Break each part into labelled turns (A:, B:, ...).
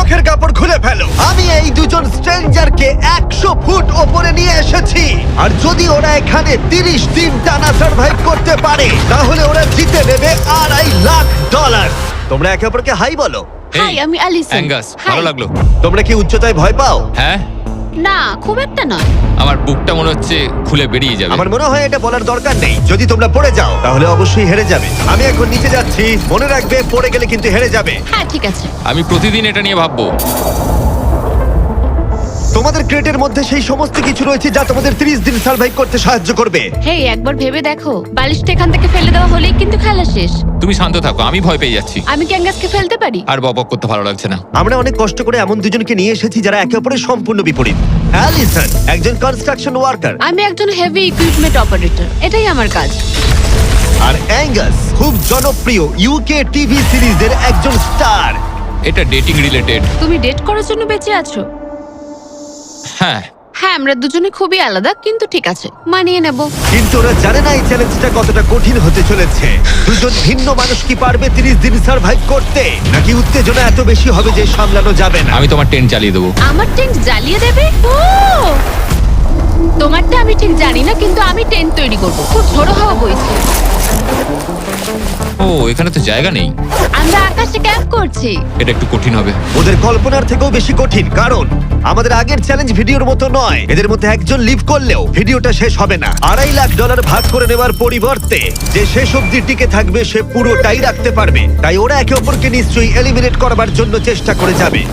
A: চোখের কাপড় খুলে ফেলো। আমি এই দুজন স্ট্রেঞ্জারকে 100 ফুট ওপরে নিয়ে এসেছি, আর যদি ওরা এখানে 30 দিন টানা সার্ভাইভ করতে পারে তাহলে ওরা জিতে নেবে $2.5 লাখ। তোমরা একে অপরকে হাই বলো।
B: হাই, আমি অ্যালিসন।
C: অ্যাঙ্গাস, ভালো লাগলো।
A: তোমরা কি উচ্চতায় ভয় পাও?
C: হ্যাঁ,
B: না, খুব একটা নয়।
C: আমার বুকটা মনে হচ্ছে খুলে বেরিয়ে যাবে।
A: আমার মনে হয় এটা বলার দরকার নেই। যদি তোমরা পড়ে যাও তাহলে অবশ্যই হেরে যাবে। আমি এখন নিচে যাচ্ছি, মনে রাখবে পড়ে গেলে কিন্তু হেরে যাবে।
B: হ্যাঁ, ঠিক আছে।
C: আমি প্রতিদিন এটা নিয়ে ভাববো।
A: তোমাদের ক্রেটের মধ্যে সেই সমস্ত কিছু রয়েছে যা তোমাদের 30 দিন সার্ভাইভ করতে সাহায্য করবে।
B: হেই, একবার ভেবে দেখো, বালিশটা এখান থেকে ফেলে দেওয়া হলেই কিন্তু খেলা শেষ।
C: তুমি শান্ত থাকো, আমি ভয় পেয়ে যাচ্ছি।
B: আমি ক্যাঙ্গাসকে ফেলতে পারি?
C: আর বকবক করতে ভালো লাগছে না।
A: আমরা অনেক কষ্ট করে এমন দুজনকে নিয়ে এসেছি যারা একে অপরের সম্পূর্ণ বিপরীত। অ্যালিসন একজন কনস্ট্রাকশন ওয়ার্কার,
B: আমি একজন হেভি ইকুইপমেন্ট অপারেটর। এটাই আমার কাজ।
A: আর অ্যাঙ্গাস খুব জনপ্রিয় ইউকে টিভি সিরিজের একজন স্টার।
C: এটা ডেটিং রিলেটেড।
B: তুমি ডেট করার জন্য বেঁচে আছো?
C: হ্যাঁ,
B: হ্যাঁ, আমরা দুজনে খুবই আলাদা, কিন্তু ঠিক আছে, মানিয়ে নেব।
A: কিন্তু ওরা জানে না এই চ্যালেঞ্জটা কতটা কঠিন হতে চলেছে। দুজন ভিন্ন মানুষ কি পারবে 30 দিন সার্ভাইভ করতে, নাকি উত্তেজনা এত বেশি হবে যে সামলানো যাবে না?
C: আমি তোমার টেন্ট চালিয়ে দেবো।
B: আমার টেন্ট জ্বালিয়ে দেবে? ও, তোমারটা আমি ঠিক জানি না, কিন্তু আমি টেন্ট তৈরি করব। খুব ঝোড়ো হাওয়া বইছে।
C: ও, এখানে তো জায়গা নেই।
B: আমরা আকাশে ক্যাম্প করছি।
C: এটা একটু কঠিন হবে।
A: ওদের কল্পনার থেকেও বেশি কঠিন, কারণ আমাদের আগের চ্যালেঞ্জ ভিডিওর মতো নয়। এদের মধ্যে একজন লিভ করলেও ভিডিওটা শেষ হবে না। $2.5 লাখ ভাগ করে নেওয়ার পরিবর্তে যে শেষ অবধি টিকে থাকবে সে পুরোটাই রাখতে পারবে। তাই ওরা একে অপরকে নিশ্চয়ই এলিমিনেট করবার জন্য চেষ্টা করে যাবে।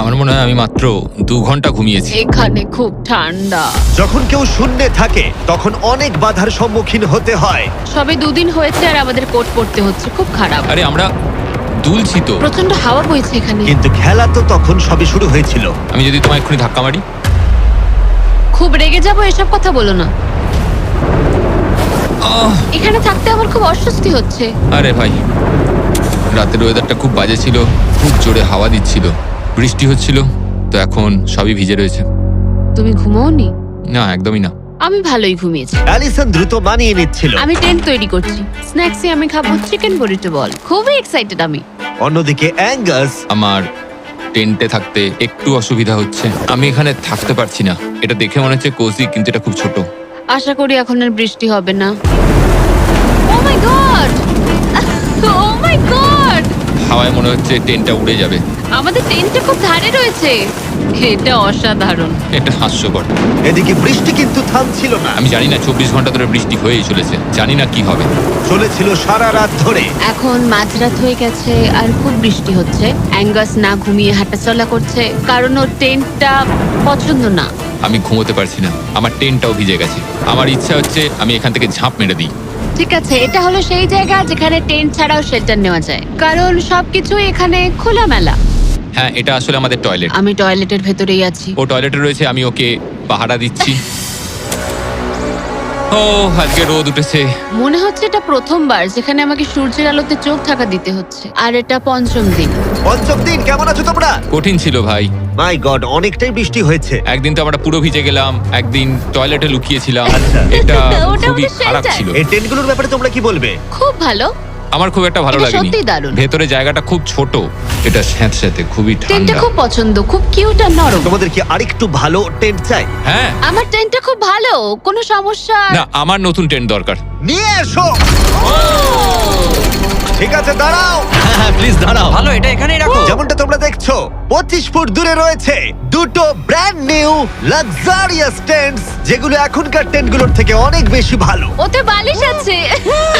C: আমার মনে হয় আমি মাত্র 2 ঘন্টা ঘুমিয়েছি।
B: এখানে খুব ঠান্ডা।
A: যখন কেউ শূন্যে থাকে তখন অনেক বাধার সম্মুখীন হতে হয়।
B: সবে 2 দিন হয়েছে আর আমাদের কোট পড়তে হচ্ছে। খুব খারাপ।
C: আরে আমরা দুলছি তো।
B: প্রচন্ড হাওয়া বইছে এখানে।
A: কিন্তু খেলা তো তখন সবে শুরু হয়েছিল।
C: আমি যদি তোমায় এক্ষুনি ধাক্কা মারি?
B: খুব রেগে যাবো, এসব কথা বলো না।
C: আহ!
B: এখানে থাকতে আমার খুব অস্বস্তি হচ্ছে।
C: আরে ভাই, রাতের ওয়েদারটা খুব বাজে ছিল। খুব জোরে হাওয়া দিচ্ছিল, বৃষ্টি হচ্ছিল, তো এখন সবই ভিজে রয়েছে।
B: তুমি ঘুমোওনি?
C: না, একদমই না।
B: আমি ভালোই ঘুমিয়েছি।
A: অ্যালিসন দ্রুত মানিয়ে নিচ্ছিল।
B: আমি টেন্ট তৈরি করছি। স্ন্যাক্সে আমি খাবো চিকেন বরিটো বল। খুবই এক্সাইটেড আমি।
A: অন্যদিকে অ্যাঙ্গাস
C: আমার টেন্টে থাকতে একটু অসুবিধা হচ্ছে। আমি এখানে থাকতে পারছি না। এটা দেখে মনে হচ্ছে কোজি, কিন্তু এটা খুব ছোট।
B: আশা করি এখন আর বৃষ্টি হবে না। ও my God! O my god!
C: হাওয়ায় মনে হচ্ছে টেন্টটা উড়ে যাবে।
B: আমাদের টেন্টটা খুব ধারে রয়েছে। এটা অসাধারণ।
C: এটা হাস্যকর।
A: এদিকে বৃষ্টি কিন্তু থামছিল না।
C: আমি জানি না, 24 ঘন্টা ধরে বৃষ্টি হয়েই চলেছে। জানি না কি হবে।
A: চলেছিল সারা রাত ধরে।
B: এখন মাঝরাত হয়ে গেছে আর খুব বৃষ্টি হচ্ছে। অ্যাঙ্গাস না ঘুমিয়ে হাঁটাচলা করছে, কারণ ওর টেন্টটা পছন্দ না।
C: আমি ঘুমোতে পারছি না। আমার টেন্টটাও ভিজে গেছে। আমার ইচ্ছা হচ্ছে আমি এখান থেকে ঝাঁপ মেরে দিই।
B: ঠিক আছে, এটা হলো সেই জায়গা যেখানে টেন্ট ছাড়াও শেল্টার নেওয়া যায়, কারণ সবকিছু এখানে খোলামেলা।
C: হ্যাঁ, এটা আসলে আমাদের টয়লেট।
B: আমি টয়লেটের ভেতরেই আছি।
C: ও টয়লেটে রয়েছে, আমি ওকে পাহারা দিচ্ছি। ও, আজকে রোদ উঠেছে।
B: মনে হচ্ছে এটা প্রথমবার যেখানে আমাকে সূর্যের আলোতে চোখ ঢাকা দিতে হচ্ছে, আর এটা 5ম দিন।
A: পঞ্চম দিন, কেমন আছো তোমরা?
C: কঠিন ছিল ভাই।
A: মাই গড, অনেকটাই বৃষ্টি হয়েছে।
C: একদিন তো আমরা পুরো ভিজে গেলাম, একদিন টয়লেটে লুকিয়েছিলাম।
A: আচ্ছা।
C: এটা
B: ওটা
C: খুবই
B: আমাদের
C: খারাপ
B: shelter।
C: ছিল।
A: এই টেন্টগুলোর ব্যাপারে তোমরা কি বলবে?
B: খুব ভালো।
C: আমার খুব একটা ভালো
B: এটা
C: লাগেনি।
B: সত্যিই দারুণ।
C: ভেতরে জায়গাটা খুব ছোট। এটা স্যাঁতস্যাঁতে, খুবই
B: টেন্টটা
C: ঠান্ডা।
B: খুব পছন্দ, খুব কিউট আর নরম।
A: তোমাদের কি আরেকটু ভালো টেন্ট চাই?
C: হ্যাঁ।
B: আমার টেন্টটা খুব ভালো, কোনো সমস্যা।
C: না, আমার নতুন টেন্ট দরকার।
A: নিয়ে এসো। ঠিক আছে, দাঁড়াও।
D: হ্যাঁ, প্লিজ দাঁড়াও। ভালো, এটা এখানেই রাখো।
A: যেমনটা তোমরা দেখছো 25 ফুট দূরে রয়েছে দুটো ব্র্যান্ড নিউ লাক্সারিয়াস টেন্টস, যেগুলো এখনকার টেন্টগুলোর থেকে অনেক বেশি ভালো।
B: ওতে বালিশ আছে।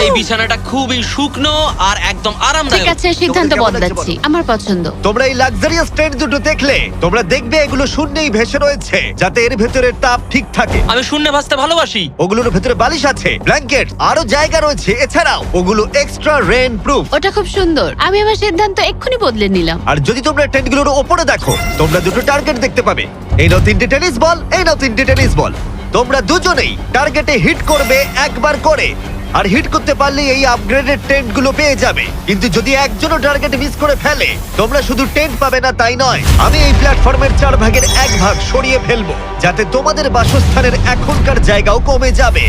D: এই বিছানাটা খুবই শুকনো আর একদম
B: ঠিক
D: আরামদায়ক।
B: আছে, সিদ্ধান্ত
A: কেমন লাগছে
B: বদলাচ্ছি।
A: বলো?
B: আমার পছন্দ।
A: তোমরা এই লাক্সারিয়াস টেন্ট দুটো দেখলে তোমরা দেখবে এগুলো শূন্যেই ভেসে রয়েছে, যাতে এর ভেতরে তাপ ঠিক থাকে।
D: আমি শূন্যে ভাসতে ভালোবাসি।
A: ওগুলোর ভেতরে বালিশ আছে, ব্ল্যাঙ্কেট, আরো জায়গা রয়েছে। এছাড়াও ওগুলো এক্সট্রা রেন প্রুফ।
B: ওটা খুব সুন্দর। আমি আমার সিদ্ধান্ত এক্ষুনি বদলে নিলাম।
A: আর যদি তোমরা টেন্টগুলোর ওপরে দেখো, তোমরা দুটো টার্গেট দেখতে পাবে। এই নাও 3টে টেনিস বল, এই নাও 3টে টেনিস বল। তোমরা দুজনেই টার্গেটে হিট করবে একবার করে, আর হিট করতে পারলে এই আপগ্রেডেড টেন্টগুলো পেয়ে যাবে। কিন্তু যদি একজনও টার্গেট মিস করে ফেলে, তোমরা শুধু টেন্ট পাবে না তাই নয়, আমি এই প্ল্যাটফর্মের 4 ভাগের 1 ভাগ সরিয়ে ফেলবো, যাতে তোমাদের বাসস্থানের এখনকার জায়গাও কমে যাবে।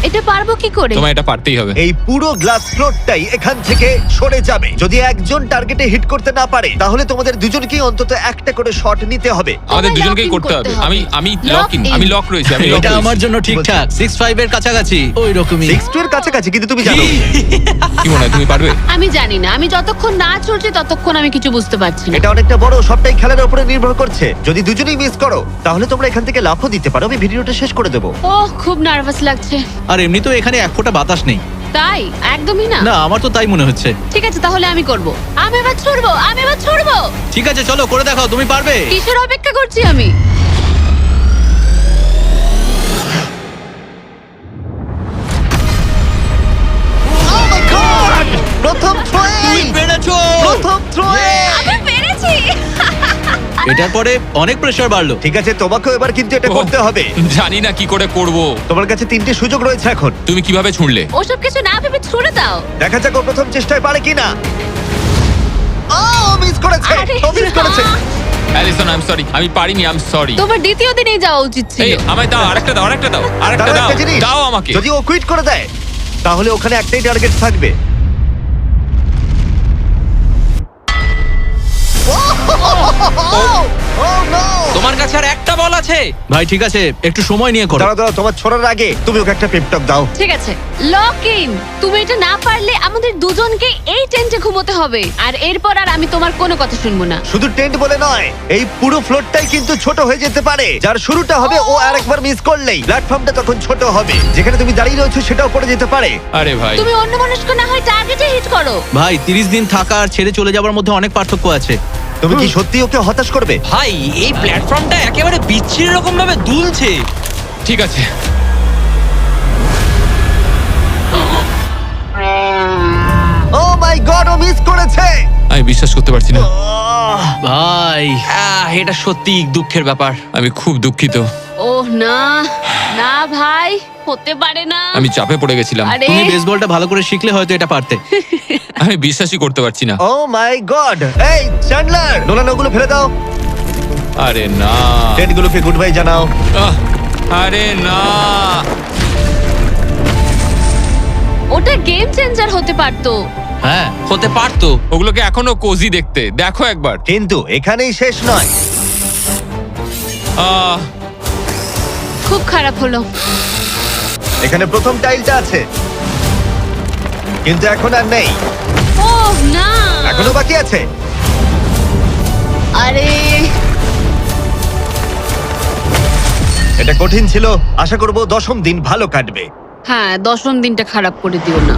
B: এটা পারবো কি করে?
C: তোমায় এটা পারতেই হবে।
A: এই পুরো গ্লাস ফ্লোরটাই এখান থেকে সরে যাবে। যদি একজন টার্গেটে হিট করতে না পারে তাহলে তোমাদের দুজনকেই অন্তত একটা করে শট নিতে হবে।
C: আমাদের
B: তোমায়
C: দুজনকেই
B: lock in
C: করতে হবে।
B: করতে হবে।
C: আমি
B: Lock
C: লক ইন,
B: in।
C: আমি লক রয়েছি, আমি lock
E: এটা
C: রয়েছি।
E: আমার জন্য ঠিকঠাক 6-5 এর কাছাকাছি ওই রকমই।
A: 6 এর কাছাকাছি, কিন্তু তুমি জানো
C: কি মনে হয় তুমি পারবে?
B: আমি জানি না, আমি যতক্ষণ না চলছে ততক্ষণ আমি কিছু বুঝতে পারছি না।
A: এটা অনেকটা বড়, সবটাই খেলার উপরে নির্ভর করছে। যদি দুজনেই মিস করো তাহলে তোমরা এখান থেকে লাফও দিতে পারো। আমি ভিডিওটা শেষ করে দেবো।
B: ওহ, খুব নার্ভাস লাগছে।
E: আর এমনি তো এখানে এক ফোঁটা বাতাস নেই।
B: তাই? একদমই না।
E: না, আমার তো তাই মনে হচ্ছে।
B: ঠিক আছে, তাহলে আমি করব। আমি এবার ছুড়বো।
E: ঠিক আছে, চলো করে দেখাও, তুমি পারবে।
B: কিসের অপেক্ষা করছি আমি?
A: Oh my God! প্রথম থ্রোয়ে!
E: পেরেছো।
A: প্রথম থ্রোয়ে!
B: আমি পেরেছি।
E: এটার পরে অনেক প্রেসার বাড়লো।
A: ঠিক আছে, তোমাকেও এবার কিন্তু এটা
C: ওহ,
A: করতে হবে।
C: জানি না কি করে করব।
A: তোমার কাছে 3টে সুযোগ রয়েছে এখন।
C: তুমি কিভাবে ছুঁড়লে?
B: ওসব কিছু না ভেবে ছুড়ে দাও।
A: দেখা যাক ও প্রথম চেষ্টায় পারে কিনা। ও মিস করেছে,
B: আরে
A: ও মিস করেছে।
B: না।
C: অ্যালিসন, আই এম সরি, আমি পারিনি, আই এম সরি।
B: তোমার দ্বিতীয় দিনেই যাওয়া উচিত
C: এই
B: ছিল।
C: আমায় দাও, আরেকটা দাও, আরেকটা দাও, আরেকটা
A: দাঁড়াও,
C: দাও,
A: একটা জিনিস।
C: দাও আমাকে।
A: যদি ও কুইট করে দেয় তাহলে ওখানে একটাই টার্গেট থাকবে। Oh no!
D: তোমার কাছে আর একটা বল আছে।
E: ভাই ঠিক আছে, একটু সময় নিয়ে করো।
A: দাঁড়াও, তোমার ছোড়ার আগে তুমি ওকে একটা পেপ টক দাও।
B: ঠিক আছে, লক ইন। তুমি এটা না পারলে আমাদের দুজনকে এই টেন্টে ঘুমোতে হবে। আর এরপর আর আমি তোমার কোনো কথা শুনবো না।
A: শুধু টেন্ট বলে নয়, এই পুরো ফ্লোরটাই কিন্তু ছোট হয়ে যেতে পারে। যার শুরুটা হবে ও আরেকবার মিস করলেই প্ল্যাটফর্মটা তখন ছোট হবে। যেখানে তুমি দাঁড়িয়ে রয়েছো সেটাও পড়ে যেতে পারে।
C: আরে ভাই,
B: তুমি অন্যমনস্ক না হয় টার্গেটে হিট করো।
E: ভাই 30 দিন থাকা আর ছেড়ে চলে যাওয়ার মধ্যে অনেক পার্থক্য আছে।
A: তুমি কি সত্যি ওকে হতাশ করবে?
D: ভাই এই প্ল্যাটফর্মটা একেবারে বিচ্ছিরি রকম ভাবে দুলছে।
C: ঠিক আছে।
A: ও মাই গড, ও মিস করেছে।
C: আমি বিশ্বাস করতে পারছি না।
E: ভাই
D: এটা সত্যি দুঃখের ব্যাপার।
C: আমি খুব দুঃখিত।
B: ওহ না, না ভাই, হতে পারে না।
C: আমি চাপে পড়ে গেছিলাম।
B: আরে
E: তুমি বেসবলটা ভালো করে শিখলে হয়তো এটা পারতে।
C: আমি বিশ্বাসই করতে পারছি না।
A: ও মাই গড। এই চ্যান্ডলার, নোলান ওগুলো ফেলে দাও।
C: আরে না,
A: টেন্টগুলোকে গুড বাই জানাও।
C: আহ, আরে না।
B: ওটা গেম চেঞ্জার হতে পারতো।
E: হ্যাঁ,
D: হতে পারতো।
C: ওগুলোকে এখনো কোজি দেখতে, দেখো একবার।
A: কিন্তু এখানেই শেষ নয়।
C: আহ,
B: খুব খারাপ হলো।
A: এখানে প্রথম টাইলটা আছে, কিন্তু এখন আর নেই।
B: ওহ না।
A: এখনো বাকি আছে।
B: আরে
A: এটা কঠিন ছিল। আশা করব 10ম দিন ভালো কাটবে।
B: হ্যাঁ, 10ম দিনটা খারাপ করে দিও না।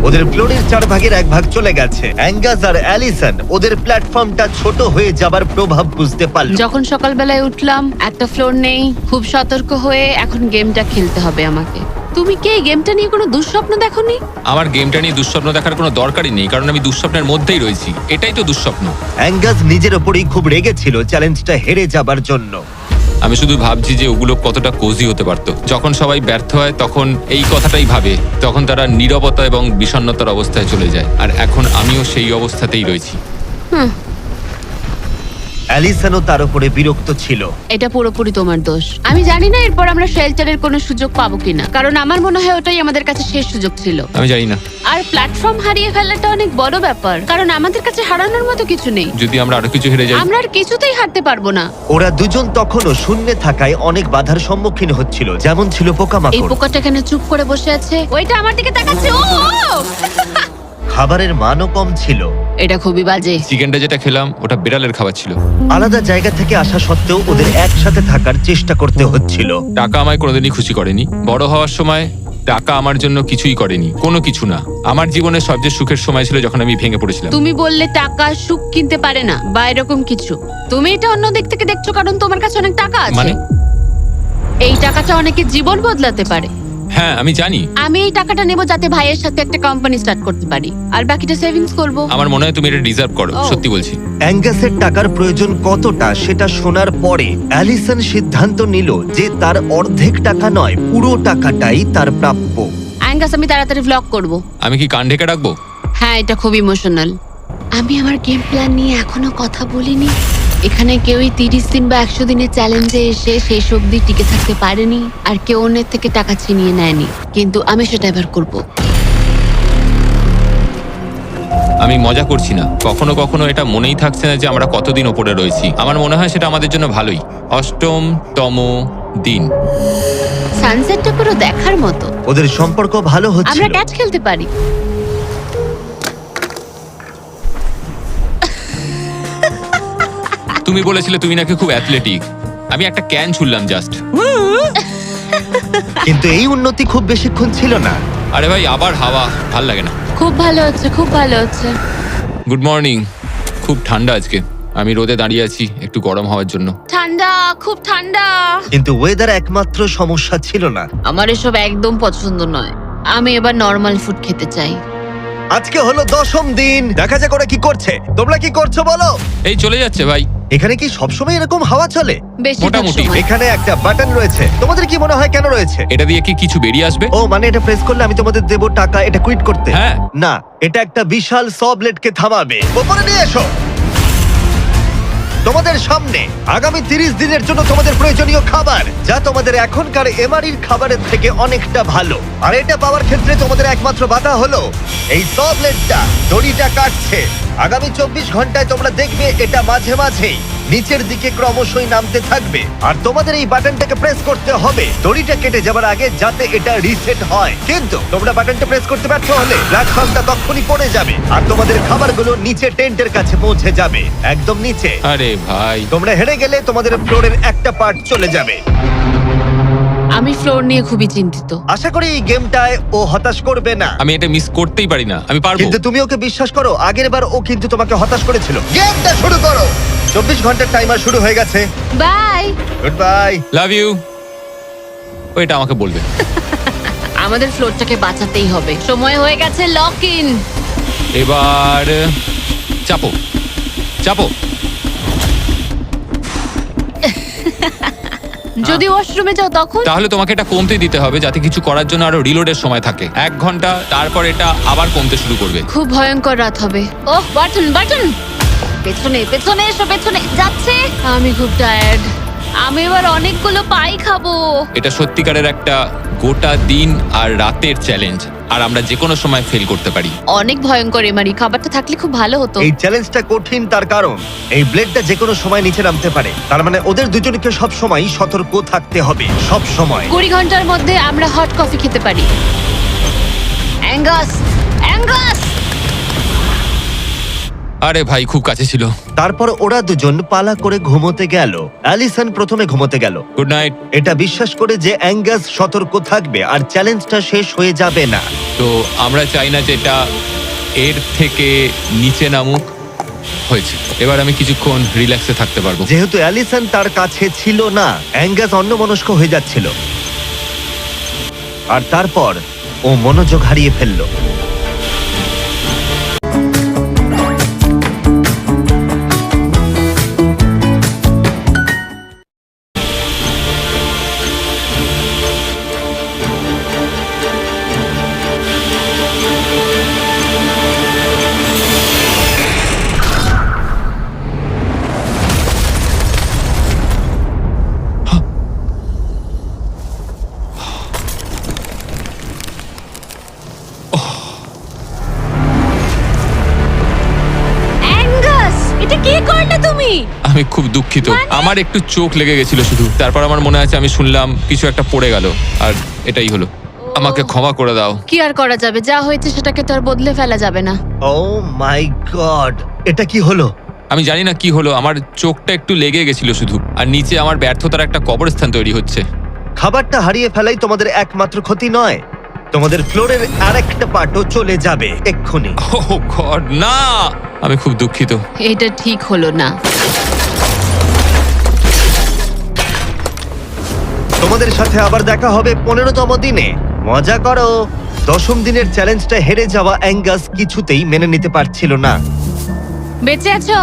A: ওদের ফ্লোরের 4 ভাগের 1 ভাগ চলে গেছে। অ্যাঙ্গাস আর অ্যালিসন ওদের প্ল্যাটফর্মটা ছোট হয়ে যাবার প্রভাব বুঝতে পারল।
B: যখন সকালবেলায় উঠলাম, একটা ফ্লোর নেই। খুব সতর্ক হয়ে এখন গেমটা খেলতে হবে আমাকে। তুমি কি এই গেমটা নিয়ে কোনো দুঃস্বপ্ন দেখোনি?
C: আমার গেমটা নিয়ে দুঃস্বপ্ন দেখার কোনো দরকারই নেই, কারণ আমি দুঃস্বপ্নের মধ্যেই রয়েছি। এটাই তো দুঃস্বপ্ন।
A: অ্যাঙ্গাস নিজের ওপরেই খুব রেগেছিল চ্যালেঞ্জটা হেরে যাবার জন্য।
C: আমি শুধু ভাবছি যে ওগুলো কতটা কোজি হতে পারতো। যখন সবাই ব্যর্থ হয় তখন এই কথাটাই ভাবে, তখন তারা নীরবতা এবং বিষণ্ণতার অবস্থায় চলে যায়। আর এখন আমিও সেই অবস্থাতেই রয়েছি।
A: অ্যালিসনও তার উপরে বিরক্ত ছিল।
B: এটা পুরোপুরি তোমার দোষ। আমি জানি না এরপর আমরা শেল্টারের কোনো সুযোগ পাবো কিনা, কারণ আমার মনে হয় ওটাই আমাদের কাছে শেষ সুযোগ ছিল।
C: আমি জানি না,
B: আর প্ল্যাটফর্ম হারিয়ে ফেলাটা অনেক বড় ব্যাপার, কারণ আমাদের কাছে হারানোর মতো কিছু নেই।
C: যদি আমরা আরো কিছু হেরে যাই।
B: আমরা আর কিছুতেই হারতে পারবো না।
A: ওরা দুজন তখনও শূন্যে থাকায় অনেক বাধার সম্মুখীন হচ্ছিল, যেমন ছিল
B: এই
A: পোকামাকড়।
B: পোকাটা এখানে চুপ করে বসে আছে, ওইটা আমার দিকে তাকাচ্ছে। ও
A: খাবারের মানও কম ছিল।
B: এটা খুবই বাজে।
C: চিকেনটা যেটা খেলাম ওটা বিড়ালের খাবার ছিল।
A: আলাদা জায়গা থেকে আসা সত্ত্বেও ওদের একসাথে থাকার চেষ্টা করতে হচ্ছিল।
C: টাকা আমায় কোনোদিনই খুশি করেনি। বড় হওয়ার সময় টাকা আমার জন্য কিছুই করেনি, কোনো কিছু না। আমার জীবনের সবচেয়ে সুখের সময় ছিল যখন আমি ভেঙে পড়েছিলাম।
B: তুমি বললে টাকা সুখ কিনতে পারে না বা এরকম কিছু। তুমি এটা অন্য দিক থেকে দেখছো কারণ তোমার কাছে অনেক টাকা আছে।
C: মানে?
B: এই টাকাটা অনেকের জীবন বদলাতে পারে।
C: হ্যাঁ আমি জানি।
B: আমি এই টাকাটা নেব যাতে ভাইয়ের সাথে একটা কোম্পানি স্টার্ট করতে পারি, আর বাকিটা সেভিংস করব।
C: আমার মনে হয় তুমি এটা ডিজার্ভ করো,
B: ও।
C: সত্যি বলছি।
A: অ্যাঙ্গাসের টাকার প্রয়োজন কতটা সেটা শোনার পরে অ্যালিসন সিদ্ধান্ত নিল যে তার অর্ধেক টাকা নয়, পুরো টাকাটাই তার প্রাপ্য।
B: অ্যাঙ্গাস, আমি তাড়াতাড়ি ভ্লগ করব।
C: আমি কি কান ঢেকে রাখবো?
B: হ্যাঁ, এটা খুব ইমোশনাল। আমি আমার গেম প্ল্যান নিয়ে এখনো কথা বলিনি। এখানে কেউই 30 দিন বা 100 দিনের চ্যালেঞ্জে এসে শেষ অবধি টিকে থাকতে পারেনি, আর কেউ অন্যের থেকে টাকা ছিনিয়ে নেয়নি। কিন্তু আমি সেটা এবার করব।
C: আমি মজা করছি না, কখনো কখনো এটা মনেই থাকছে না যে আমরা কতদিন ওপরে রয়েছি। আমার মনে হয় সেটা আমাদের জন্য ভালোই। 8তম দিন।
B: সানসেটটা পুরো দেখার মতো।
A: ওদের সম্পর্ক ভালো
B: আমরা
A: হচ্ছিল।
B: ক্যাচ খেলতে পারি।
C: তুমি বলেছিলে তুমি নাকি খুব অ্যাথলেটিক। আমি একটা ক্যান ছুড়লাম জাস্ট।
A: কিন্তু এই উন্নতি খুব বেশিক্ষণ ছিল না।
C: আরে ভাই, আবার হাওয়া, ভাল লাগে না।
B: খুব ভালো হচ্ছে, খুব ভালো হচ্ছে।
C: Good morning. খুব ঠান্ডা আজকে। আমি রোদে দাঁড়িয়ে আছি একটু গরম হওয়ার জন্য।
B: ঠান্ডা, খুব ঠান্ডা।
A: কিন্তু ওয়েদার একমাত্র সমস্যা ছিল না।
B: আমার এসব একদম পছন্দ নয়। আমি এবার নর্মাল ফুড খেতে চাই।
A: আজকে হলো 10ম দিন। দেখা যাক ওরা কি করছে। তোমরা কি করছো বলো?
C: এই চলে যাচ্ছে ভাই।
A: এখানে কি সবসময় এরকম হাওয়া চলে?
B: বেশিরভাগ
C: মোটামুটি।
B: সময়।
A: এখানে একটা বাটন রয়েছে। তোমাদের কি মনে হয় কেন রয়েছে?
C: এটা দিয়ে কি কিছু বেরিয়ে আসবে?
A: ও মানে এটা প্রেস করলে আমি তোমাদের দেবো টাকা এটা কুইট করতে?
C: হ্যাঁ।
A: না, এটা একটা বিশাল স ব্লেডকে থামাবে। উপরে নিয়ে এসো। তোমাদের সামনে আগামী 30 দিনের জন্য তোমাদের প্রয়োজনীয় খাবার, যা তোমাদের এখনকার এমআরির খাবারের থেকে অনেকটা ভালো। আর এটা পাওয়ার ক্ষেত্রে তোমাদের একমাত্র বাধা হলো এই স ব্লেডটা দড়িটা কাটছে। আগামী 24 ঘন্টায় তোমরা দেখবে এটা মাঝে মাঝেই নিচের দিকে ক্রমশই নামতে থাকবে। আর তোমাদের এই বাটনটাকে প্রেস করতে হবে দড়িটা কেটে যাবার আগে, যাতে এটা রিসেট হয়। কিন্তু তোমরা বাটনটা প্রেস করতে ব্যর্থ হলে প্ল্যাটফর্মটা তখনই পড়ে যাবে আর তোমাদের খাবারগুলো নিচে টেন্টের কাছে পৌঁছে যাবে, একদম নিচে।
C: আরে ভাই,
A: তোমরা হেরে গেলে তোমাদের ফ্লোরের একটা পার্ট চলে যাবে।
B: আমি ফ্লোর নিয়ে খুবই চিন্তিত।
A: আশা করি এই গেমটায় ও হতাশ করবে না।
C: আমি এটা মিস করতেই পারি না। আমি পারবো।
A: কিন্তু তুমি ওকে বিশ্বাস করো, আগের বার ও কিন্তু তোমাকে হতাশ করেছিল। গেমটা শুরু করো। 24 ঘন্টার টাইমার শুরু হয়ে গেছে।
B: Bye.
A: Good bye.
C: Love you. ওইটা আমাকে বলবে।
B: আমাদের ফ্লোরটাকে বাঁচাতেই হবে। সময় হয়ে গেছে লক ইন।
C: এবার চাপো চাপো।
B: যদি ওয়াশরুমে যাও তখন?
C: তাহলে তোমাকে এটা কমতে দিতে হবে যাতে কিছু করার জন্য আরো রিলোডের সময় থাকে। 1 ঘন্টা, তারপর এটা আবার কমতে শুরু করবে।
B: খুব ভয়ঙ্কর রাত হবে। ওহ, বাটন বাটন। পেছনে পেছনে এসো, পেছনে যাচ্ছে। আমি খুব টায়ার্ড। আমি এবার অনেকগুলো পাই খাবো।
C: এটা সত্যিকারের একটা গোটা দিন আর রাতের চ্যালেঞ্জ, আর আমরা যে কোনো সময় ফেল করতে পারি।
B: অনেক ভয়ঙ্কর এমারি। খাবারটা থাকলে খুব ভালো হতো।
A: এই চ্যালেঞ্জটা কঠিন তার কারণ এই ব্লেডটা যে কোনো সময় নিচে নামতে পারে। তার মানে ওদের দুজনকে সব সময় সতর্ক থাকতে হবে, সব সময়।
B: 20 ঘন্টার মধ্যে আমরা হট কফি খেতে পারি। Angus, Angus.
C: আরে ভাই, খুব কাছে ছিল।
A: তারপর ওরা দুজন পালা করে ঘুমোতে গেল। অ্যালিসন প্রথমে ঘুমোতে গেল,
C: গুড নাইট।
A: এটা বিশ্বাস করে যে অ্যাঙ্গাস সতর্ক থাকবে আর চ্যালেঞ্জটা শেষ হয়ে যাবে না।
C: তো আমরা চাই না যে এটা এর থেকে নিচে নামুক। হয়েছে, এবার আমি কিছুক্ষণ রিল্যাক্সে থাকতে পারবো।
A: যেহেতু অ্যালিসন তার কাছে ছিল না, অ্যাঙ্গাস অন্যমনস্ক হয়ে যাচ্ছিল। আর তারপর ও মনোযোগ হারিয়ে ফেললো।
B: অ্যাঙ্গাস, এটা কি করলে তুমি?
C: আমি খুব দুঃখিত। আমার একটু চোখ লেগে গেছিল শুধু। তারপর আমার মনে আছে আমি শুনলাম কিছু একটা পড়ে গেল, আর এটাই হলো। আমাকে ক্ষমা করে দাও।
B: কি আর করা যাবে? যা হয়েছে সেটাকে তো আর বদলে ফেলা যাবে না।
A: ও মাই গড, এটা কি হলো?
C: আমি জানি না কি হলো, আমার চোখটা একটু লেগে গেছিল শুধু, আর নিচে আমার ব্যর্থতার একটা কবরস্থান তৈরি হচ্ছে।
A: খাবারটা হারিয়ে ফেলাই তোমাদের একমাত্র ক্ষতি নয়, তোমাদের ফ্লোরের আরেকটা পার্টও চলে যাবে এক্ষুনি।
C: ও গড, না! আমি খুব দুঃখিত।
B: এটা ঠিক হলো না।
A: তোমাদের সাথে আবার দেখা হবে 15তম দিনে। মজা করো। 10ম দিনের চ্যালেঞ্জটা হেরে যাওয়া অ্যাঙ্গাস কিছুতেই মেনে নিতে পারছিল না।
B: বেঁচে আছো?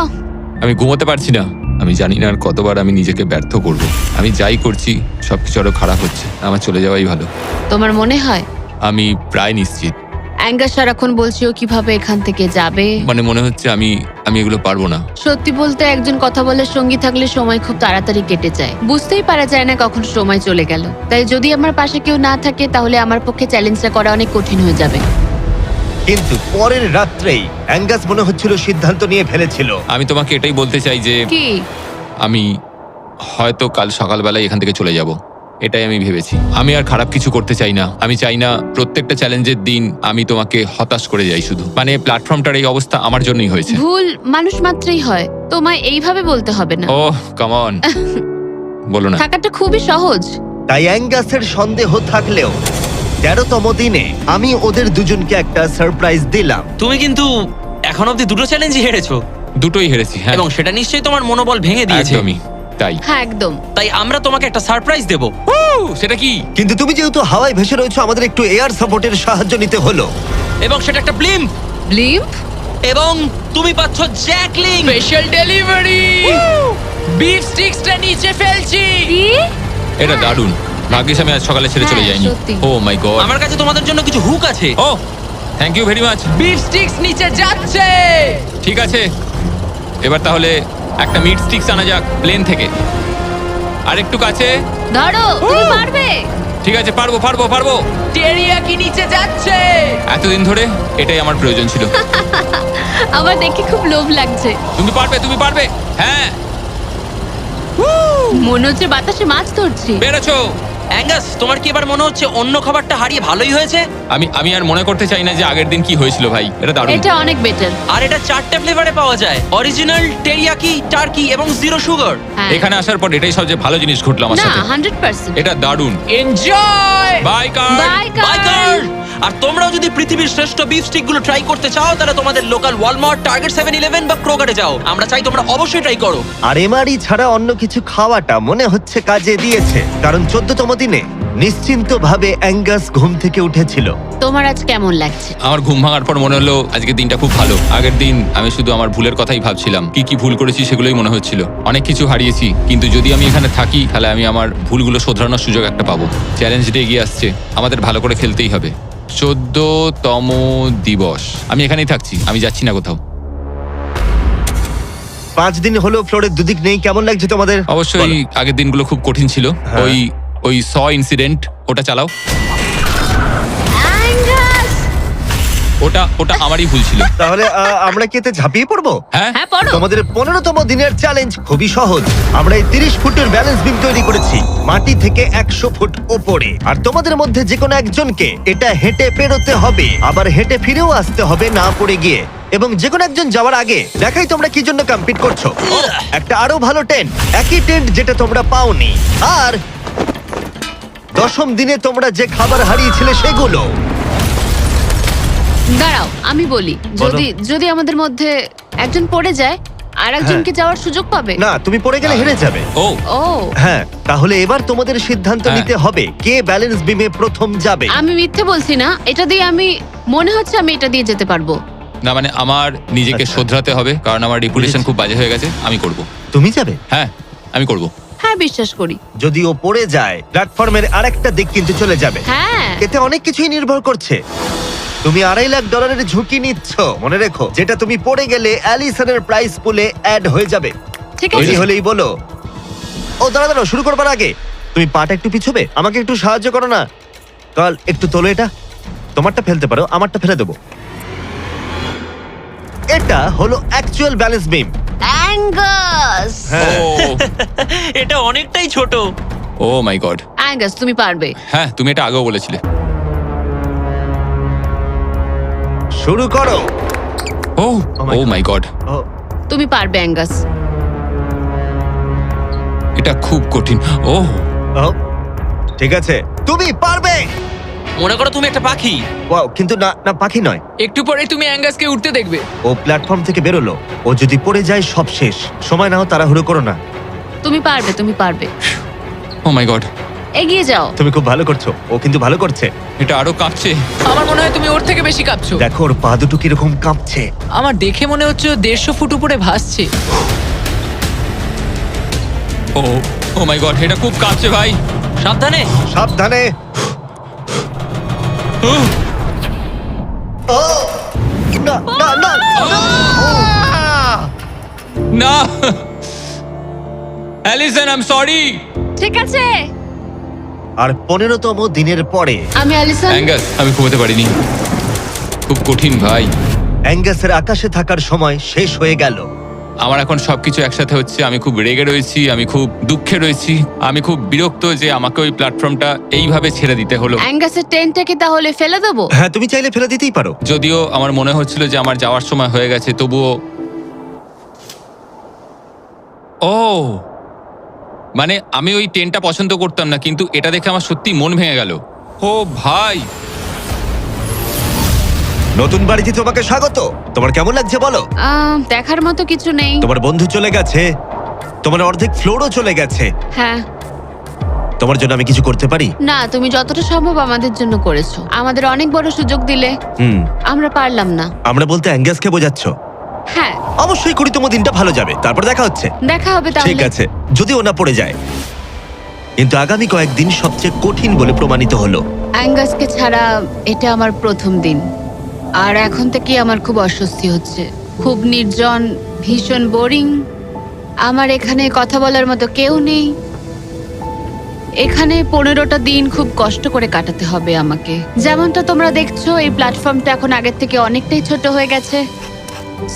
C: আমি ঘুমোতে পারছি না। আমি জানি না আর কতবার আমি নিজেকে ব্যর্থ করব। আমি যাই করছি সবকিছু আরো খারাপ হচ্ছে। আমার চলে যাওয়াই ভালো।
B: তোমার মনে হয়?
C: আমি প্রায় নিশ্চিত।
B: অ্যাঙ্গাস সারাক্ষণ বলছি ও কিভাবে এখান থেকে যাবে।
C: মানে মনে হচ্ছে আমি এগুলো পারবো না।
B: সত্যি বলতে একজন কথা বলার সঙ্গী থাকলে সময় খুব তাড়াতাড়ি কেটে যায়, বুঝতেই পারা যায় না কখন সময় চলে গেল। তাই যদি আমার পাশে কেউ না থাকে তাহলে আমার পক্ষে চ্যালেঞ্জটা করা অনেক কঠিন হয়ে যাবে।
A: কিন্তু পরের রাত্রেই অ্যাঙ্গাস মনে হচ্ছিল সিদ্ধান্ত নিয়ে ফেলেছিল।
C: আমি তোমাকে এটাই বলতে চাই যে
B: কি?
C: আমি হয়তো কাল সকালবেলায় এখান থেকে চলে যাব, এটাই আমি ভেবেছি। আমি আর খারাপ কিছু করতে চাই না। আমি চাই না প্রত্যেকটা চ্যালেঞ্জের দিন আমি তোমাকে হতাশ করে যাই শুধু। মানে প্ল্যাটফর্মটার এই অবস্থা আমার জন্যই হয়েছে।
B: ভুল মানুষ মাত্রই হয়, তোমায় এইভাবে বলতে হবে না।
C: ও কাম অন, বলো না।
B: থাকাটা খুবই সহজ।
A: তাই অ্যাঙ্গাসের সন্দেহ থাকলেও 13তম দিনে আমি ওদের দুজনকে একটা সারপ্রাইজ দিলাম।
D: তুমি কিন্তু এখন অব্দি দুটো চ্যালেঞ্জই হেরেছো,
C: দুটোই হেরেছি, হ্যাঁ
D: এবং সেটা নিশ্চয়ই তোমার মনোবল ভেঙে দিয়েছে।
C: একদমই তাই।
B: হ্যাঁ একদম।
D: তাই আমরা তোমাকে একটা সারপ্রাইজ দেব।
C: সেটা কি?
A: কিন্তু তুমি যেহেতু হাওয়ায় ভেসে রয়েছো, আমাদের একটু এয়ার সাপোর্টের সাহায্য নিতে হলো।
D: এবং সেটা একটা ব্লিম্প।
B: ব্লিম্প?
D: এবং তুমি পাচ্ছ জ্যাকলিং।
F: স্পেশাল ডেলিভারি, বিফ স্টিক্সটা নিচে ফেলছি।
B: কি?
C: এটা দারুণ। ভাগ্যিস আমি আজ সকালে ছেড়ে চলে
B: হ্যাঁ,
C: যাইনি।
B: সত্যি।
C: Oh my God.
D: আমার কাছে তোমাদের জন্য কিছু হুক আছে।
C: Oh thank you very much.
F: Beef sticks নিচে যাচ্ছে।
C: ঠিক আছে, এবার তাহলে একটা মিট স্টিক্স আনা যাক প্লেন থেকে। আর একটু কাছে।
B: ধরো, তুমি পারবে।
C: ঠিক আছে, পারবো পারবো পারবো।
F: টেরিয়াকি নিচে যাচ্ছে।
C: এতদিন ধরে এটাই আমার প্রয়োজন ছিল।
B: আমার দেখে খুব লোভ লাগছে।
C: তুমি পারবে, তুমি পারবে। হ্যাঁ,
B: মনে হচ্ছে বাতাসে মাছ ধরছি।
C: বেরোছো।
D: অ্যাঙ্গাস, তোমার কি এবার মনে হচ্ছে অন্য খাবারটা হারিয়ে ভালোই হয়েছে?
C: আমি আর মনে করতে চাই না যে আগের দিন কি হয়েছিল ভাই। এটা দারুণ।
B: এটা অনেক বেটার।
D: আর এটা 4টে ফ্লেভারে পাওয়া যায়, অরিজিনাল, টেরিয়াকি, টার্কি এবং জিরো সুগার।
B: হ্যাঁ।
C: এখানে আসার পর এটাই সবচেয়ে ভালো জিনিস ঘটলো আমার
B: না,
C: সাথে।
B: 100%।
C: এটা দারুণ।
F: Enjoy.
C: By car.
B: Bye
D: bye girl! আর তোমরাও যদি পৃথিবীর শ্রেষ্ঠ বিফ স্টিক গুলো ট্রাই করতে চাও, তাহলে তোমাদের লোকাল ওয়ালমার্ট, টার্গেট, 7-Eleven বা ক্রোগারে যাও। আমরা চাই তোমরা অবশ্যই ট্রাই করো।
A: আর এমআরই ছাড়া অন্য কিছু খাওয়াটা মনে হচ্ছে কাজে দিয়েছে, কারণ 14তম দিনে নিশ্চিন্তভাবে অ্যাঙ্গাস ঘুম থেকে উঠেছিল।
B: তোমার আজ কেমন লাগছে?
C: আমার ঘুম ভাঙার পর মনে হলো আজকের দিনটা খুব ভালো। আগের দিন আমি শুধু আমার ভুলের কথাই ভাবছিলাম, কি কি ভুল করেছি সেগুলোই মনে হচ্ছিল। অনেক কিছু হারিয়েছি, কিন্তু যদি আমি এখানে থাকি তাহলে আমি আমার ভুলগুলো শোধরানোর সুযোগ একটা পাবো। চ্যালেঞ্জটা এগিয়ে আসছে, আমাদের ভালো করে খেলতেই হবে। 14তম দিবস। আমি এখানেই থাকছি, আমি যাচ্ছি না কোথাও।
A: 5 দিন হলো ফ্লোরের দুদিক নেই, কেমন লাগছে তোমাদের?
C: অবশ্যই
A: বলো।
C: আগের দিনগুলো খুব কঠিন ছিল।
A: হ্যাঁ।
C: ওই ইনসিডেন্ট, ওটা চালাও।
B: অ্যাঙ্গাস!
C: ওটা আমারই ভুল ছিল।
A: তাহলে আমরা কি এতে ঝাঁপিয়ে পড়বো?
C: হ্যাঁ,
B: হ্যাঁ, পড়ো।
A: তোমাদের 15তম দিনের চ্যালেঞ্জ খুবই সহজ। আমরা এই 30 ফুটের ব্যালেন্স বিম তৈরি করেছি মাটি থেকে 100 ফুট ওপরে। আর তোমাদের মধ্যে যে কোনো একজনকে এটা হেঁটে পেরোতে হবে, আবার হেঁটে ফিরেও আসতে হবে না পড়ে গিয়ে। এবং যে কোনো একজন যাওয়ার আগে দেখাই তোমরা কি জন্য কম্পিট করছো। একটা আরো ভালো টেন্ট, একই টেন্ট যেটা তোমরা পাওনি। আর 10ম দিনে তোমরা যে খাবার হারিয়েছিলে সেগুলো।
B: দাঁড়াও, আমি বলি, যদি আমাদের মধ্যে একজন পড়ে যায় আর একজনকে যাওয়ার সুযোগ পাবে।
A: না, তুমি পড়ে গেলে হেরে যাবে।
C: ও
B: ও,
A: হ্যাঁ, তাহলে এবার তোমাদের সিদ্ধান্ত
C: হ্যাঁ।
A: নিতে হবে কে ব্যালেন্স বিমে প্রথম যাবে।
B: আমি মিথ্যে বলছি না, এটা দিয়ে মনে হচ্ছে আমি এটা দিয়ে যেতে পারবো।
C: না, মানে আমার নিজেকে
A: আচ্ছা।
C: শোধরাতে হবে, কারণ আমার রেপুটেশন খুব বাজে হয়ে গেছে। আমি করব।
A: তুমি যাবে?
C: হ্যাঁ, আমি করব।
B: হ্যাঁ, বিশ্বাস করি।
A: যদি ও পড়ে যায়, প্ল্যাটফর্মের আরেকটা দিক কিন্তু চলে যাবে।
B: হ্যাঁ,
A: এতে অনেক কিছুই নির্ভর করছে। তুমি $2.5 লাখ ঝুঁকি নিচ্ছ, মনে রেখো। যেটা তুমি পড়ে গেলে অ্যালিসনের প্রাইস পুলে অ্যাড হয়ে যাবে।
B: ঠিক
A: তৈরি
B: আছে।
A: হলেই বলো। ও দাঁড়াও, শুরু করবার আগে তুমি পাটা একটু পিছবে, আমাকে একটু সাহায্য করো না। কাল একটু তোলো এটা। তোমারটা ফেলতে পারো, আমারটা ফেলে দেবো। এটা হলো অ্যাকচুয়াল ব্যালেন্স বিম।
B: অ্যাঙ্গাস!
A: হ্যাঁ,
D: এটা অনেকটাই ছোট।
C: ও মাই গড।
B: অ্যাঙ্গাস, তুমি পারবে।
C: হ্যাঁ, তুমি এটা আগেও বলেছিলে।
A: শুরু করো।
C: Oh
A: my
C: oh
A: God.
C: My God,
A: oh,
B: তুমি পারবে অ্যাঙ্গাস।
C: এটা খুব কঠিন। ও
A: ও, ঠিক আছে, তুমি পারবে।
D: মনে করো তুমি একটা পাখি।
A: ওয়াও, কিন্তু না না, পাখি নয়।
F: একটু পরে তুমি অ্যাঙ্গাসকে উঠতে দেখবে।
A: ও প্ল্যাটফর্ম থেকে বেরোলো। ও যদি পড়ে যায় সব শেষ। সময় নাও, তাড়াহুড়ো করো না।
B: তুমি পারবে, তুমি পারবে।
C: ও মাই গড,
B: এগিয়ে যাও।
A: তুমি খুব ভালো করছো, ও কিন্তু ভালো করছে।
C: এটা আরো কাঁপছে।
F: আমার মনে হয় তুমি ওর থেকে বেশি কাঁপছো।
A: দেখো ওর পা দুটো কিরকম কাঁপছে।
F: আমার দেখে মনে হচ্ছে ও 150 ফুট উপরে ভাসছে।
C: ও মাই গড, এটা খুব কাঁপছে ভাই।
D: সাবধানে।
A: সাবধানে। ও না না না না!
C: না অ্যালিসন, আই এম সরি।
B: ঠিক আছে।
A: আর 15তম দিনের পরে
B: আমি অ্যালিসন।
C: অ্যাঙ্গাস, আমি ঘুমোতে পারিনি, খুব কঠিন ভাই।
A: অ্যাঙ্গাসের আকাশে থাকার সময় শেষ হয়ে গেল।
C: আমার এখন সবকিছু একসাথে হচ্ছে। আমি খুব রেগে রয়েছি, আমি খুব দুঃখে রয়েছি, আমি খুব বিরক্ত যে আমাকে ওই প্ল্যাটফর্মটা এইভাবে ছেড়ে দিতে হলো।
B: অ্যাঙ্গাসের টেন্টটাকে তাহলে ফেলে দেবো?
A: হ্যাঁ, তুমি চাইলে ফেলে দিতেই পারো।
C: যদিও আমার মনে হচ্ছিল যে আমার যাওয়ার সময় হয়ে গেছে, তবুও ও মানে আমি ওই টেনটা পছন্দ করতাম না, কিন্তু এটা দেখে আমার সত্যি মন ভেঙে গেল। ও ভাই,
A: নতুন বাড়িতে তোমাকে স্বাগত। তোমার কেমন লাগছে বলো?
B: দেখার মতো কিছু নেই।
A: তোমার বন্ধু চলে গেছে, তোমার অর্ধেক ফ্লোরও চলে গেছে।
B: হ্যাঁ।
A: তোমার জন্য আমি কিছু করতে পারি?
B: না, তুমি যতটা সম্ভব আমাদের জন্য করেছো। আমাদের অনেক বড় সুযোগ দিলে,
A: হুম।
B: আমরা পারলাম না।
A: আমরা বলতে অ্যাঙ্গাসকে বোঝাচ্ছ?
B: হ্যাঁ।
A: অবশ্যই 20তম দিনটা ভালো যাবে, তারপর দেখা হচ্ছে।
B: দেখা হবে
A: ঠিক
B: তাহলে।
A: আছে, যদি ওনা পড়ে যায়। কিন্তু আগামী কয়েকদিন সবচেয়ে কঠিন বলে প্রমাণিত হলো।
B: অ্যাঙ্গাসকে ছাড়া এটা আমার প্রথম দিন, আর এখন থেকে আমার খুব অস্বস্তি হচ্ছে। খুব নির্জন, ভীষণ বোরিং। আমার এখানে কথা বলার মতো কেউ নেই। এখানে 15টা দিন খুব কষ্ট করে কাটাতে হবে আমাকে। যেমনটা তোমরা দেখছো, এই প্ল্যাটফর্মটা এখন আগের থেকে অনেকটাই ছোট হয়ে গেছে।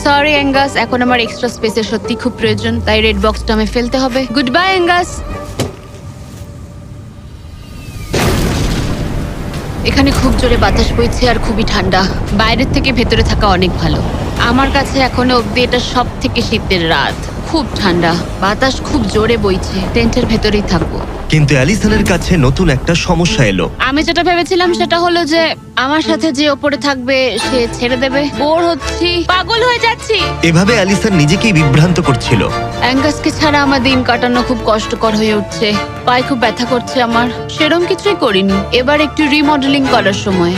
B: সরি অ্যাঙ্গাস, এখন আমার এক্সট্রা স্পেসের সত্যি খুব প্রয়োজন, তাই রেড বক্সটা আমি ফেলতে হবে। Good bye Angus. এখানে খুব জোরে বাতাস বইছে আর খুবই ঠান্ডা। বাইরের থেকে ভেতরে থাকা অনেক ভালো। আমার কাছে এখনো অব্দি এটা সব থেকে শীতের রাত। খুব ঠান্ডা, বাতাস খুব জোরে বইছে। টেন্টের ভেতরেই থাকবো।
A: কিন্তু অ্যালিসনের কাছে নতুন একটা সমস্যা এলো।
B: আমি যেটা ভেবেছিলাম সেটা হলো যে আমার সাথে যে ওপরে থাকবে সে ছেড়ে দেবে। বোর হচ্ছি, পাগল হয়ে যাচ্ছি।
A: এভাবে অ্যালিসন নিজেকেই বিভ্রান্ত করছিল।
B: অ্যাঙ্গাসকে ছাড়া আমার দিন কাটানো খুব কষ্টকর হয়ে উঠছে। পায়ে খুব ব্যথা করছে আমার। সেরম কিছুই করিনি। এবার একটু রিমডেলিং করার সময়।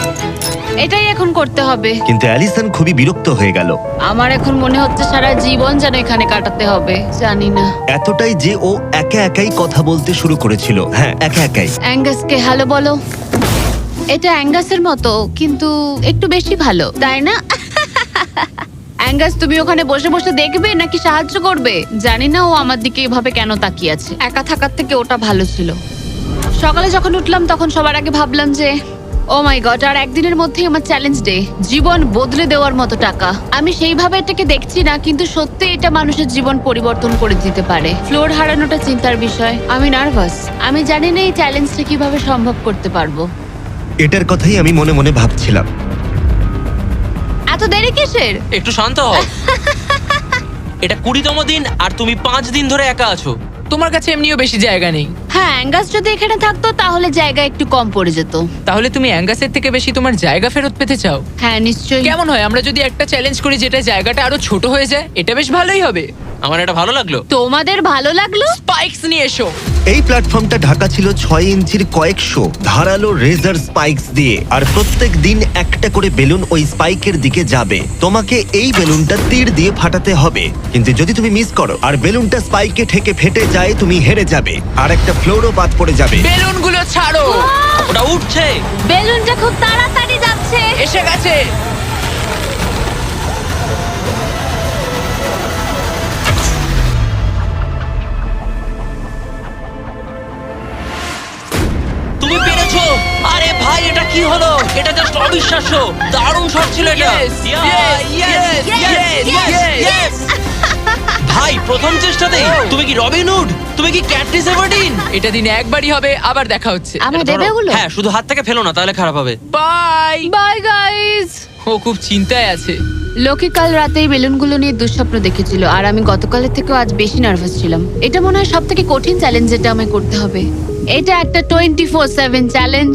B: এটাই এখন করতে হবে।
A: কিন্তু অ্যালিসন খুবই বিরক্ত হয়ে গেল।
B: আমার এখন মনে হচ্ছে সারা জীবন যেন এখানে কাটাতে হবে। জানি না।
A: এতটাই যে ও একা একাই কথা বলতে শুরু করেছিল। হ্যাঁ, একা একাই।
B: অ্যাঙ্গাসকে হ্যালো বলো। এটা অ্যাঙ্গাসের মতো, কিন্তু একটু বেশি ভালো, তাই না? অ্যাঙ্গাস, তুমি ওখানে বসে বসে দেখবে নাকি সাহায্য করবে? জানি না ও আমার দিকে এভাবে কেন তাকিয়ে আছে। একা থাকার থেকে ওটা ভালো ছিল। সকালে যখন উঠলাম তখন সবার আগে ভাবলাম যে ও মাই গড, আর একদিনের মধ্যেই আমার চ্যালেঞ্জ ডে। জীবন বদলে দেওয়ার মতো টাকা। আমি সেইভাবে এটাকে দেখছি না, কিন্তু সত্যি এটা মানুষের জীবন পরিবর্তন করে দিতে পারে। ফ্লোর হারানোটা চিন্তার বিষয়। আমি নার্ভাস। আমি জানি না এই চ্যালেঞ্জটা কিভাবে সম্ভব করতে পারবো।
A: এটার কথাই আমি মনে মনে ভাবছিলাম।
B: এত দেরি কিসের?
D: একটু শান্ত হও। এটা 20তম দিন আর তুমি 5 দিন ধরে একা আছো।
F: তোমার কাছে এমনিও বেশি জায়গা নেই,
B: হ্যাঁ, অ্যাঙ্গাস যদি এখানে থাকতো তাহলে জায়গা একটু কম পড়ে যেত।
F: তাহলে তুমি অ্যাঙ্গাসের থেকে বেশি তোমার জায়গা ফেরত পেতে চাও?
B: হ্যাঁ, নিশ্চয়ই।
F: কেমন হয় আমরা যদি একটা চ্যালেঞ্জ করি যেটা জায়গাটা আরো ছোট হয়ে যায়? এটা বেশ ভালোই হবে।
D: আমার এটা ভালো লাগলো।
B: তোমাদের ভালো লাগলো?
F: স্পাইকস নিয়ে এসো।
A: এই প্ল্যাটফর্মটা ঢাকা ছিল 6 ইঞ্চির কয়েকশো ধারালো রেজার স্পাইকস দিয়ে। আর প্রত্যেক দিন একটা করে বেলুন ওই স্পাইকের দিকে যাবে। তোমাকে এই বেলুনটা তীর দিয়ে ফাটাতে হবে, কিন্তু যদি তুমি মিস করো আর বেলুনটা স্পাইকে ঠেকে ফেটে যায়, তুমি হেরে যাবে আর একটা ফ্লোরও বাদ পড়ে যাবে।
F: বেলুনগুলো ছাড়ো।
D: ওটা উঠছে।
B: বেলুনটা খুব তাড়াতাড়ি যাচ্ছে।
F: এসে গেছে।
D: তুমি পেরেছো। আরে ভাই, এটা কি হলো? এটা জাস্ট অবিশ্বাস্য। দারুণ শট ছিল এটা।
F: Yes, yes, yes, yes, yes.
D: ভাই, প্রথম চেষ্টাতেই তুমি কি রবিন হুড? তুমি কি ক্যাটরিস এভারডিন?
F: এটা দিনে একবারই হবে, আবার দেখা হচ্ছে।
B: আমার
D: এটা ধরো।
B: দেবে ওগুলো?
D: হ্যাঁ, শুধু হাত থেকে ফেলো না, তাহলে খারাপ হবে।
F: বাই।
B: Bye guys.
F: ও খুব চিন্তায় আছে।
B: লোকে কাল রাতেই বেলুনগুলো নিয়ে দুঃস্বপ্ন দেখেছিল, আর আমি গতকালের থেকেও আজ বেশি নার্ভাস ছিলাম। এটা মনে হয় সব থেকে কঠিন চ্যালেঞ্জ যেটা আমায় করতে হবে। এটা একটা 24/7 চ্যালেঞ্জ।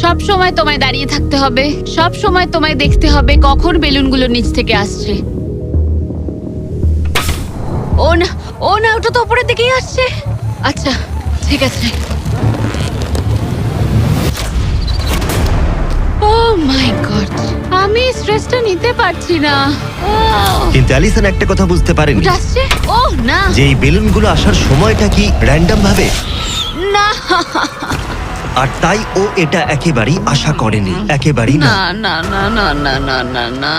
B: সব সময় তোমায় দাঁড়িয়ে থাকতে হবে। সব সময় তোমায় দেখতে হবে কখন বেলুনগুলো নিচ থেকে আসছে। ও না, ও না, ওটা তো উপরের দিকেই আসছে। আচ্ছা, ঠিক আছে। ও মাই গড, আমি স্ট্রেসটা নিতে পারছি না।
A: কিন্তু অ্যালিসন একটা কথা বুঝতে পারেনি,
B: ওটা আসছে? ও না,
A: যে এই বেলুনগুলো আসার সময়টা কি র্যান্ডম ভাবে।
B: না।
A: আর তাই ও এটা একেবারেই আশা করেনি, একেবারেই না।
B: না না না না না না না না,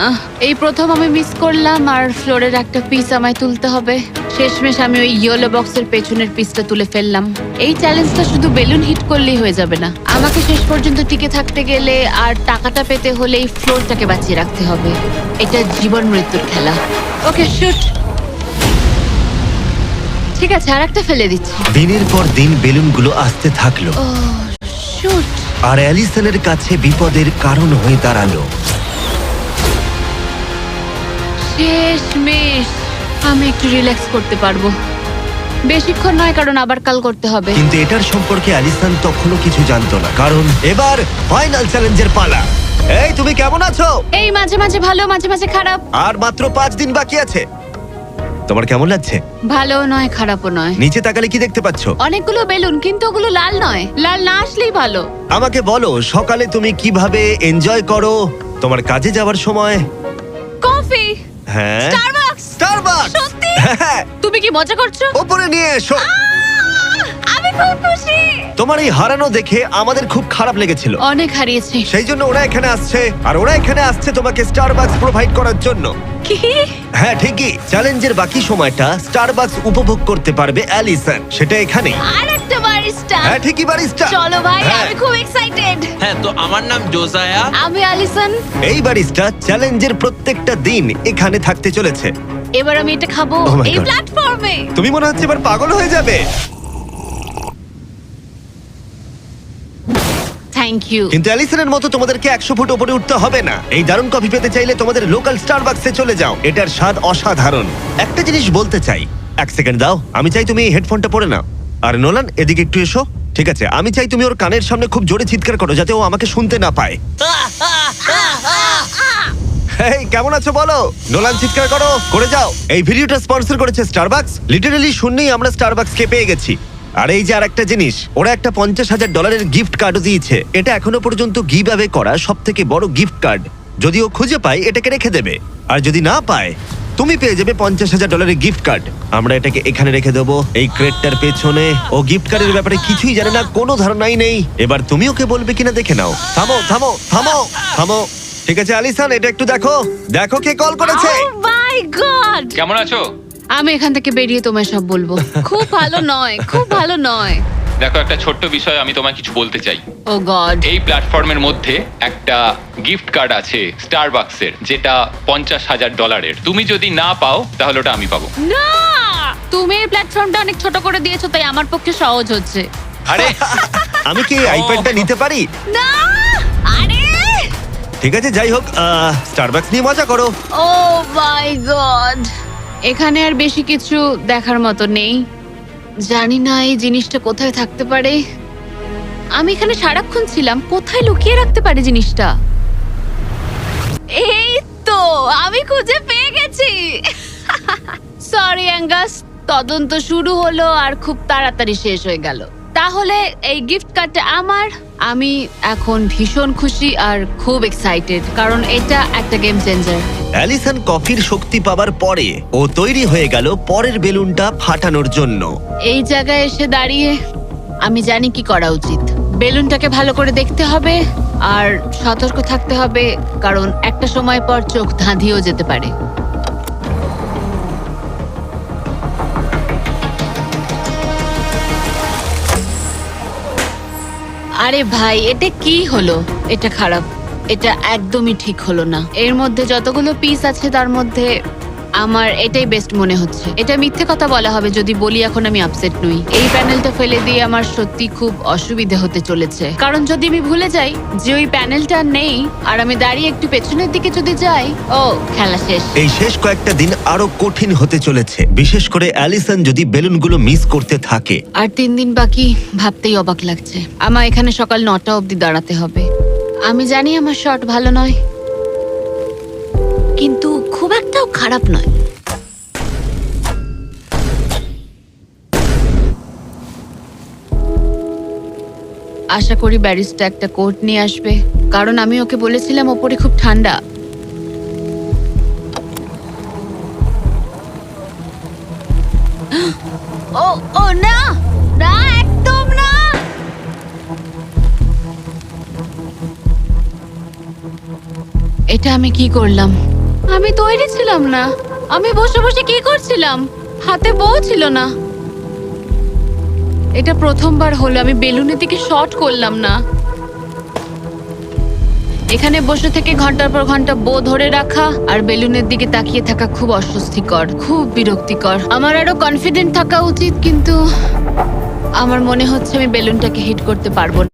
B: এই প্রথম আমি মিস করলাম আর ফ্লোরের একটা পিস আমায় তুলতে হবে। শেষমেশ আমি ওই ইয়েলো বক্সের পেছনের পিসটা তুলে ফেললাম। এই চ্যালেঞ্জটা শুধু বেলুন হিট করলেই হয়ে যাবে না, আমাকে শেষ পর্যন্ত টিকে থাকতে গেলে আর টাকাটা পেতে হলে এই ফ্লোরটাকে বাঁচিয়ে রাখতে হবে। এটা জীবন মৃত্যুর খেলা। ওকে শুট। ঠিক আছে, আর একটা ফেলে দিচ্ছি।
A: দিনের পর দিন বেলুনগুলো আসতে থাকলো
B: ও শুট।
A: আর অ্যালিসনের কাছে বিপদের কারণ হয়ে দাঁড়ালো।
B: শেষমেশ আমি একটু রিল্যাক্স করতে পারবো। বেশিক্ষণ নয়, কারণ আবার কাল করতে হবে।
A: কিন্তু এটার সম্পর্কে অ্যালিসন তখনও কিছু জানতো না, কারণ এবার ফাইনাল চ্যালেঞ্জের পালা। এই তুমি কেমন আছো?
B: এই মাঝে মাঝে ভালো, মাঝে মাঝে খারাপ।
A: আর মাত্র 5 দিন বাকি আছে। তোমার কেমন লাগছে?
B: ভালো নয়, খারাপও নয়।
A: নিচে তাকালে কি দেখতে পাচ্ছো?
B: অনেকগুলো বেলুন, কিন্তু ওগুলো লাল নয়। লাল না আসলেই ভালো।
A: আমাকে বলো, সকালে তুমি কিভাবে এনজয় করো তোমার কাজে যাওয়ার সময়?
B: কফি।
A: হ্যাঁ,
B: স্টারবাকস।
A: স্টারবাকস।
B: সত্যি?
A: হ্যাঁ,
B: তুমি কি মজা করছো?
A: ওপরে নিয়ে এসো।
B: আমি খুব খুশি।
A: তোমার এই হারানো দেখে আমাদের খুব খারাপ লেগেছিল,
B: অনেক হারিয়েছি।
A: সেই জন্য ওরা এখানে আসছে, আর ওরা এখানে আসছে তোমাকে স্টারবাকস প্রোভাইড করার জন্য।
B: কি?
A: হ্যাঁ ঠিকই, চ্যালেঞ্জের বাকি সময়টা স্টারবাকস উপভোগ করতে পারবে অ্যালিসন, সেটা এখানে।
B: আর একটা বারিস্টা।
A: হ্যাঁ ঠিকই, বারিস্টা।
B: চলো ভাই,
A: হ্যাঁ।
B: আমি খুব এক্সাইটেড।
D: হ্যাঁ, তো আমার নাম জোসায়া।
B: আমি অ্যালিসন।
A: এই বারিস্টা চ্যালেঞ্জের প্রত্যেকটা দিন এখানে থাকতে চলেছে।
B: এবার আমি এটা খাবো
A: Oh my
B: এই
A: God.
B: প্ল্যাটফর্মে।
A: তুমি মনে হচ্ছে এবার পাগল হয়ে যাবে।
B: Thank you.
A: কিন্তু অ্যালিসনের মতো তোমাদেরকে 100 ফুট উপরে উঠতে হবে না। এই দারুণ কফি পেতে চাইলে তোমাদের লোকাল স্টারবাকসে চলে যাও, এটার স্বাদ অসাধারণ। একটা জিনিস বলতে চাই, 1 সেকেন্ড দাও। আমি চাই তুমি এই হেডফোনটা পরে নাও। আর নোলান, এদিকে একটু এসো। ঠিক আছে, আমি চাই তুমি ওর কানের সামনে খুব জোরে চিৎকার করো, যাতে ও আমাকে শুনতে না পায়। এই কেমন আছো বলো? নোলান, চিৎকার করো, করে যাও। এই ভিডিওটা স্পন্সর করেছে স্টারবাকস। লিটারালি শূন্যেই আমরা স্টারবাকসকে পেয়ে গেছি। আর এই যে আরেকটা জিনিস, ওরা একটা $50,000 গিফট কার্ডও দিয়েছে। এটা এখনো পর্যন্ত গিভ অ্যাওয়ে করা সব থেকে বড় গিফট কার্ড। যদি ও খুঁজে পায়, এটাকে রেখে দেবে, আর যদি না পায়, তুমি পেয়ে যাবে $50,000 গিফট কার্ড। আমরা এটাকে এখানে রেখে দেবো, এই ক্রেটটার পেছনে। ও গিফট কার্ডের ব্যাপারে কিছুই জানে না, কোনো ধারণাই নেই। এবার তুমি ওকে বলবে কিনা দেখে নাও। থামো থামো থামো থামো। ঠিক আছে অ্যালিসন, এটা একটু দেখো, দেখো কে কল করেছে।
B: ও মাই গড।
C: কেমন আছো?
B: আমি এখান থেকে বেরিয়ে তোমায় সব বলবো। খুব ভালো নয়, খুব ভালো নয়।
C: দেখো, একটা ছোট্ট বিষয় আমি তোমায় কিছু বলতে চাই।
B: ও গড।
C: এই প্ল্যাটফর্মের মধ্যে একটা গিফট কার্ড আছে স্টারবাকসের, যেটা $50,000। তুমি যদি না পাও, তাহলে ওটা আমি পাবো।
B: না, তুমি এই প্ল্যাটফর্মটা অনেক ছোট করে দিয়েছো, তাই আমার পক্ষে সহজ হচ্ছে।
C: আরে
A: আমি কি এই আইপ্যাডটা নিতে পারি?
B: না, আরে
A: ঠিক আছে, যাই হোক, স্টারবাকস নিয়ে মজা করো।
B: ও মাই গড। এখানে আর বেশি কিছু দেখার মতো নেই। জানি না এই জিনিসটা কোথায় থাকতে পারে। আমি এখানে সারাক্ষণ ছিলাম, কোথায় লুকিয়ে রাখতে পারে জিনিসটা? এই তো, আমি খুঁজে পেয়ে গেছি। সরি অ্যাঙ্গাস, তদন্ত শুরু হলো আর খুব তাড়াতাড়ি শেষ হয়ে গেল। তাহলে এই গিফট কার্ডটা আমার। আমি এখন ভীষণ খুশি আর খুব এক্সাইটেড, কারণ এটা একটা গেম চেঞ্জার।
A: অ্যালিসন কফির শক্তি পাবার পরে ও তৈরি হয়ে গেল পরের বেলুনটা ফাটানোর জন্য।
B: এই জায়গায় এসে দাঁড়িয়ে আমি জানি কি করা উচিত। বেলুনটাকে ভালো করে দেখতে হবে আর সতর্ক থাকতে হবে, কারণ একটা সময় পর চোখ ধাঁধিয়েও যেতে পারে। আরে ভাই, এটা কি হলো? এটা খারাপ, এটা একদমই ঠিক হলো না। এর মধ্যে যতগুলো পিস আছে তার মধ্যে আমার এটাই বেস্ট মনে হচ্ছে। এটা মিথ্যে কথা বলা হবে যদি বলি এখন আমি আপসেট নই। এই প্যানেলটা ফেলে দিয়ে আমার সত্যি খুব অসুবিধা হতে চলেছে, কারণ যদি আমি ভুলে যাই যে ওই প্যানেলটা নেই আর আমি দাঁড়িয়ে একটু পেছনের দিকে যদি যাই, ও খেলা শেষ।
A: এই শেষ কয়েকটা দিন আরো কঠিন হতে চলেছে, বিশেষ করে অ্যালিসন যদি বেলুনগুলো মিস করতে থাকে।
B: আর 3 দিন বাকি, ভাবতেই অবাক লাগছে। আমার এখানে সকাল 9টা অবধি দাঁড়াতে হবে। আমি জানি আমার শট ভালো নয়, কিন্তু খুব একটাও খারাপ নয়। আশা করি ব্যারিস্টা একটা কোট নিয়ে আসবে, কারণ আমি ওকে বলেছিলাম ওপরে খুব ঠান্ডা। ও ও না, না একদম না। এটা আমি কি করলাম? আমি তৈরি ছিলাম না। আমি বসে বসে কি করছিলাম? হাতে বউ ছিল না। এটা প্রথমবার হলো আমি বেলুনের দিকে শট করলাম না। এখানে বসে থেকে ঘন্টার পর ঘন্টা বো ধরে রাখা আর বেলুনের দিকে তাকিয়ে থাকা খুব অস্বস্তিকর, খুব বিরক্তিকর। আমার আরো কনফিডেন্ট থাকা উচিত, কিন্তু আমার মনে হচ্ছে আমি বেলুনটাকে হিট করতে পারবো না।